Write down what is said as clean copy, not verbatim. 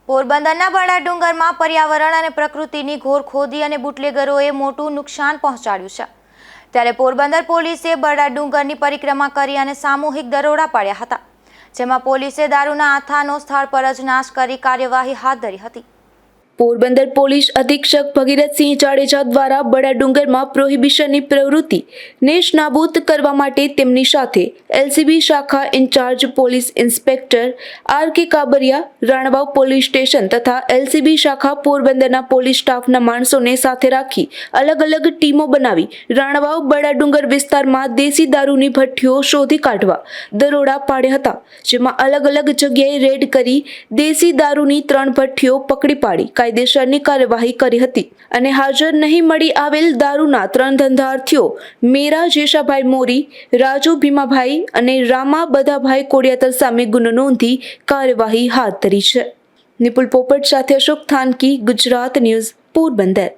પોરબંદરના બરડા ડુંગરમાં પર્યાવરણ અને પ્રકૃતિની ઘોર ખોદી અને બુટલેગરોએ મોટું નુકસાન પહોંચાડ્યું છે। ત્યારે પોરબંદર પોલીસે બરડા ડુંગરની પરિક્રમા કરી અને સામૂહિક દરોડા પાડ્યા હતા, જેમાં પોલીસે દારૂના આથાનો સ્થળ પર જ નાશ કરી કાર્યવાહી હાથ ધરી હતી। પોરબંદર પોલીસ અધિક્ષક ભગીરથસિંહ જાડેજા દ્વારા બરડા ડુંગરમાં પ્રોહિબિશનની પ્રવૃત્તિ નેસ્તનાબૂદ કરવા માટે તેમની સાથે એલસીબી શાખા incharge police inspector R K. Kabariya, Ranavav police station તથા એલસીબી શાખા પોરબંદરના પોલીસ સ્ટાફના માણસોને સાથે રાખી અલગ અલગ ટીમો બનાવી રાણવાવ બરડા ડુંગર વિસ્તારમાં દેશી દારૂની ભઠ્ઠીઓ શોધી કાઢવા દરોડા પાડ્યા હતા, જેમાં અલગ અલગ જગ્યાએ રેડ કરી દેશી દારૂની 3 ભઠ્ઠીઓ પકડી પાડી કાયદેસરની કાર્યવાહી કરી હતી અને હાજર નહીં મળી આવેલ દારૂના 3 ધંધાર્થીઓ મેરા જેશાભાઈ મોરી, રાજુ ભીમાભાઈ અને રામા બધાભાઈ કોડિયાતર સામે ગુનો નોંધી કાર્યવાહી હાથ ધરી છે। નિપુલ પોપટ સાથે અશોક થાનકી, ગુજરાત ન્યૂઝ, પોરબંદર।